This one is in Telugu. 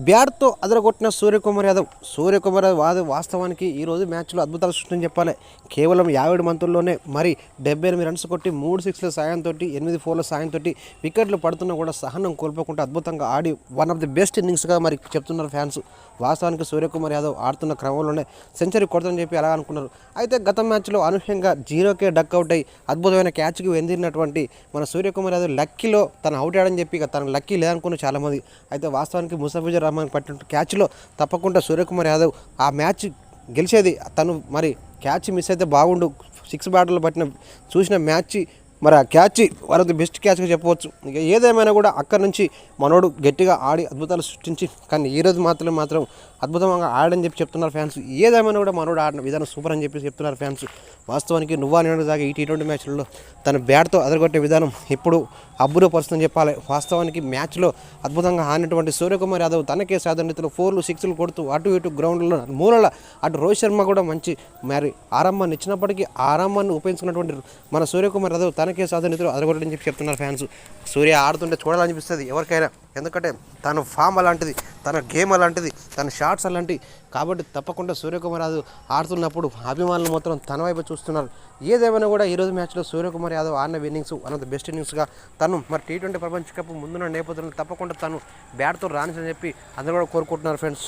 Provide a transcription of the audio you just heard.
బ్యాట్తో అదరగొట్టిన సూర్యకుమార్ యాదవ్ వాస్తవానికి ఈరోజు మ్యాచ్లో అద్భుతాలు సృష్టించని చెప్పాలి. కేవలం 57 బంతుల్లోనే మరి 78 రన్స్ కొట్టి 3 సిక్స్ల సాయంతో 8 4ల సాయంతో వికెట్లు పడుతున్నా కూడా సహనం కోల్పోకుండా అద్భుతంగా ఆడి వన్ ఆఫ్ ది బెస్ట్ ఇన్నింగ్స్గా మరి చెప్తున్నారు ఫ్యాన్స్. వాస్తవానికి సూర్యకుమార్ యాదవ్ ఆడుతున్న క్రమంలోనే సెంచరీ కొడతామని చెప్పి అలా అనుకున్నారు. అయితే గత మ్యాచ్లో అనూహ్యంగా 0కే డక్అవుట్ అయ్యి అద్భుతమైన క్యాచ్కి వెందిరినటువంటి మన సూర్యకుమార్ యాదవ్ లక్కీలో తను అవుట్ ఆడని చెప్పి తన లక్కీ లేదనుకున్న చాలామంది. అయితే వాస్తవానికి ముస్తఫిజుర్ రహమాన్ పట్టిన క్యాచ్లో తప్పకుండా సూర్యకుమార్ యాదవ్ ఆ మ్యాచ్ గెలిచేది. తను మరి క్యాచ్ మిస్ అయితే బాగుండు, 6 బ్యాటర్లు పట్టిన చూసిన మ్యాచ్ మరి ఆ catch one of the best క్యాచ్గా చెప్పవచ్చు. ఇక ఏదేమైనా కూడా అక్కడి నుంచి మనోడు గట్టిగా ఆడి అద్భుతాలు సృష్టించి కానీ ఈరోజు మాత్రం అద్భుతంగా ఆడని చెప్పి చెప్తున్నారు ఫ్యాన్స్. ఏదేమైనా కూడా మనోడు ఆడిన విధానం సూపర్ అని చెప్పి చెప్తున్నారు ఫ్యాన్స్. వాస్తవానికి నువ్వా నేను దాకా ఈ T20 మ్యాచ్లలో తన బ్యాట్తో అదరగొట్టే విధానం ఇప్పుడు అబ్బురపరుస్తుందని చెప్పాలి. వాస్తవానికి మ్యాచ్లో అద్భుతంగా ఆడినటువంటి సూర్యకుమార్ యాదవ్ తనకే సాధారణతలో 4లు 6లు కొడుతూ అటు ఇటు గ్రౌండ్లో మూలల అటు రోహిత్ శర్మ కూడా మంచి మరి ఆరంభాన్ని ఇచ్చినప్పటికీ ఆరంభాన్ని ఉపయోగించుకున్నటువంటి మన సూర్యకుమార్ యాదవ్ తనకే సాధారణతలో అదరగొట్టని చెప్పి చెప్తున్నారు ఫ్యాన్స్. సూర్య ఆడుతుంటే చూడాలనిపిస్తుంది ఎవరికైనా, ఎందుకంటే తన ఫామ్ అలాంటిది, తన గేమ్ అలాంటిది, తన షాట్స్ అలాంటివి. కాబట్టి తప్పకుండా సూర్యకుమార్ యాదవ్ ఆడుతున్నప్పుడు అభిమానులు మొత్తం తన వైపు చూస్తున్నారు. ఏదేమైనా కూడా ఈరోజు మ్యాచ్లో సూర్యకుమార్ యాదవ్ ఆడిన innings one of the best ఇన్నింగ్స్గా తను మరి T20 ప్రపంచ కప్ ముందున్న నేపథ్యంలో తప్పకుండా తను బ్యాట్తో రాణించని చెప్పి అందరూ కూడా కోరుకుంటున్నారు ఫ్రెండ్స్.